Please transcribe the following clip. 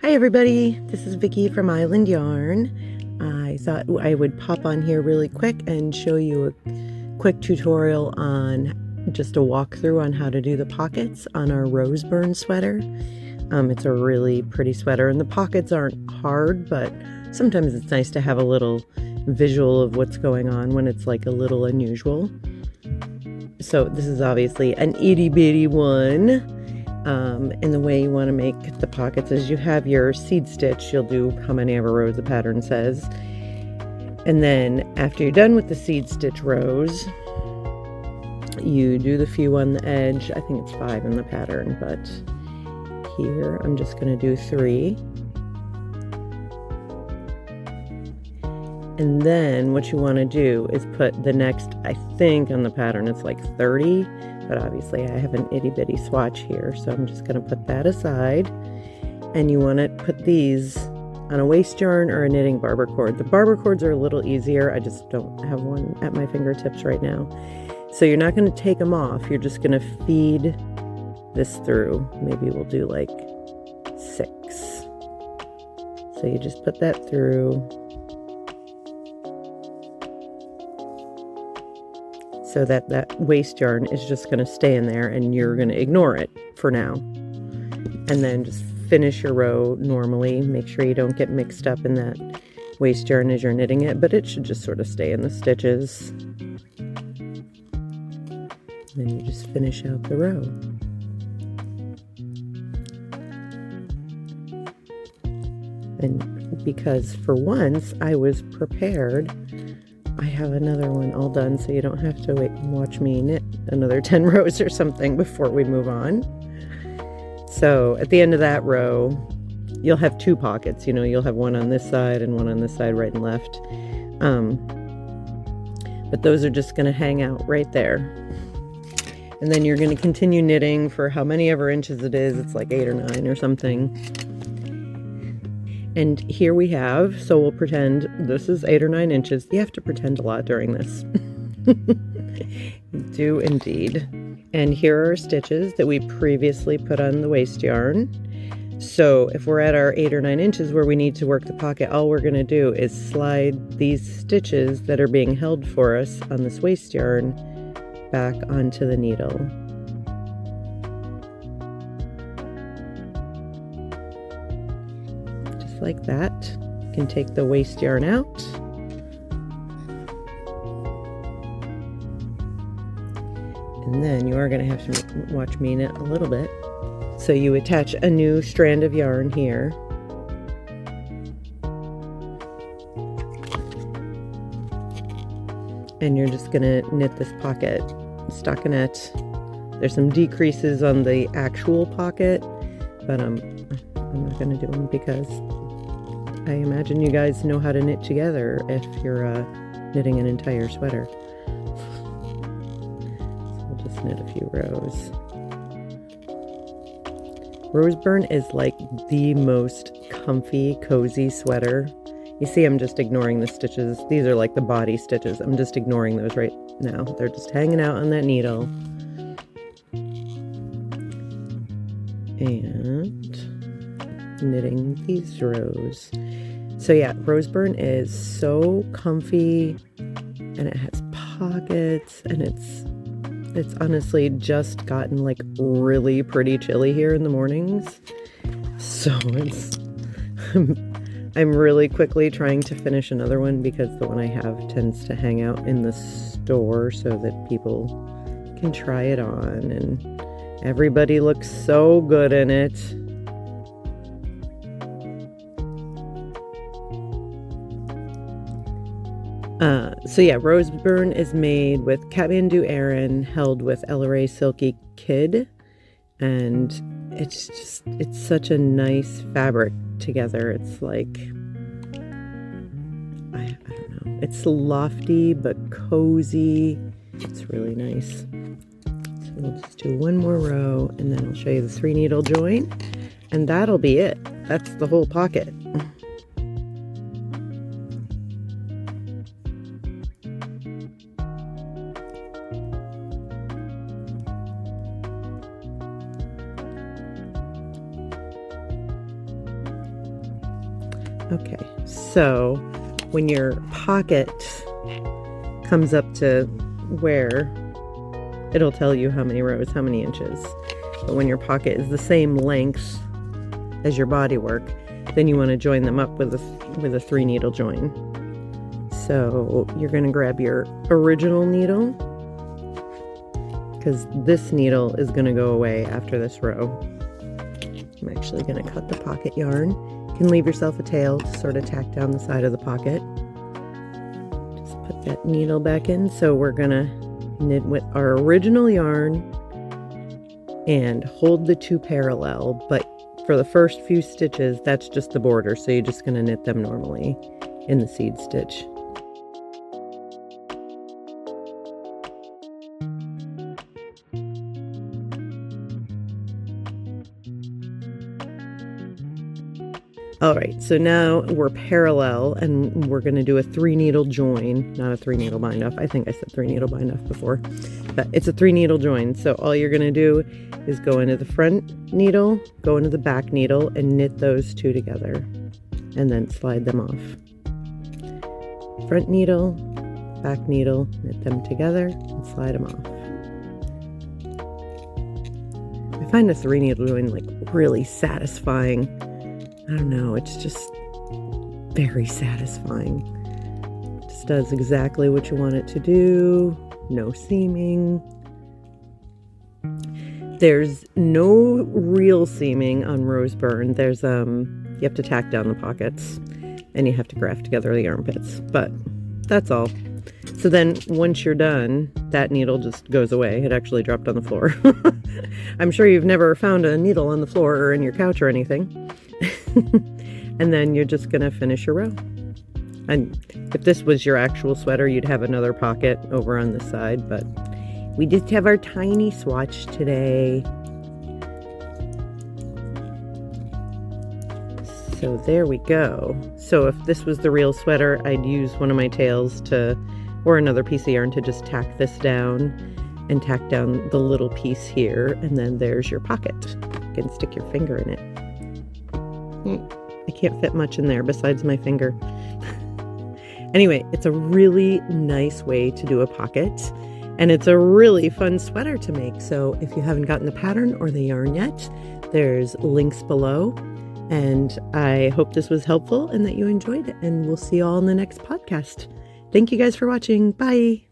Hi everybody, this is Vicki from Island Yarn. I thought I would pop on here really quick and show you a quick tutorial on just a walkthrough on how to do the pockets on our Roseburn sweater. It's a really pretty sweater and the pockets aren't hard, but sometimes it's nice to have a little visual of what's going on when it's like a little unusual. So this is obviously an itty bitty one. And the way you want to make the pockets is you have your seed stitch. You'll do how many ever rows the pattern says. And then after you're done with the seed stitch rows, you do the few on the edge. I think it's 5 in the pattern, but here I'm just going to do 3. And then what you want to do is put the next, I think on the pattern it's like 30. But obviously I have an itty bitty swatch here, so I'm just going to put that aside. And you want to put these on a waist yarn or a knitting barber cord. The barber cords are a little easier. I just don't have one at my fingertips right now. So you're not going to take them off. You're just going to feed this through. Maybe we'll do like 6. So you just put that through. So that waist yarn is just going to stay in there and you're going to ignore it for now. And then just finish your row normally. Make sure you don't get mixed up in that waist yarn as you're knitting it, but it should just sort of stay in the stitches. Then you just finish out the row. And because for once I was prepared, I have another one all done, so you don't have to wait and watch me knit another 10 rows or something before we move on. So at the end of that row, you'll have 2 pockets. You know, you'll have one on this side and one on this side, right and left. But those are just going to hang out right there. And then you're going to continue knitting for how many ever inches it is. It's like 8 or 9 or something. And here we have, so we'll pretend this is 8 or 9 inches. You have to pretend a lot during this. Do indeed. And here are our stitches that we previously put on the waist yarn. So if we're at our 8 or 9 inches where we need to work the pocket, all we're going to do is slide these stitches that are being held for us on this waist yarn back onto the needle. Like that. You can take the waist yarn out. And then you are going to have to watch me knit a little bit. So you attach a new strand of yarn here. And you're just going to knit this pocket stockinette. There's some decreases on the actual pocket, but I'm not going to do them because I imagine you guys know how to knit together if you're knitting an entire sweater. So we'll just knit a few rows. Roseburn is like the most comfy, cozy sweater. You see I'm just ignoring the stitches. These are like the body stitches. I'm just ignoring those right now. They're just hanging out on that needle. And knitting these rows. So yeah, Roseburn is so comfy and it has pockets and it's honestly just gotten like really pretty chilly here in the mornings. So I'm really quickly trying to finish another one because the one I have tends to hang out in the store so that people can try it on and everybody looks so good in it. So yeah, Roseburn is made with Kathmandu Aran held with Ella Silky Kid, and it's such a nice fabric together. It's like, I don't know, it's lofty but cozy. It's really nice. So we'll just do one more row and then I'll show you the 3 needle join, and that'll be it. That's the whole pocket. Okay, so when your pocket comes up to where it'll tell you how many rows, how many inches. But when your pocket is the same length as your bodywork, then you want to join them up with a 3-needle join. So you're going to grab your original needle, because this needle is going to go away after this row. I'm actually going to cut the pocket yarn. You can leave yourself a tail to sort of tack down the side of the pocket. Just put that needle back in. So we're going to knit with our original yarn and hold the 2 parallel, but for the first few stitches, that's just the border, so you're just going to knit them normally in the seed stitch. Alright, so now we're parallel and we're going to do a 3-needle join, not a 3-needle bind off. I think I said 3-needle bind off before, but it's a 3-needle join. So all you're going to do is go into the front needle, go into the back needle, and knit those 2 together, and then slide them off. Front needle, back needle, knit them together, and slide them off. I find a 3-needle join like really satisfying. I don't know, it's just very satisfying. It just does exactly what you want it to do. No seaming. There's no real seaming on Roseburn. There's you have to tack down the pockets and you have to graft together the armpits, but that's all. So then once you're done, that needle just goes away. It actually dropped on the floor. I'm sure you've never found a needle on the floor or in your couch or anything. And then you're just going to finish your row. And if this was your actual sweater, you'd have another pocket over on this side, but we just have our tiny swatch today. So there we go. So if this was the real sweater, I'd use one of my tails or another piece of yarn to just tack this down and tack down the little piece here, and then there's your pocket. You can stick your finger in it. I can't fit much in there besides my finger. Anyway, it's a really nice way to do a pocket, and it's a really fun sweater to make. So if you haven't gotten the pattern or the yarn yet, there's links below. And I hope this was helpful and that you enjoyed it. And we'll see you all in the next podcast. Thank you guys for watching. Bye.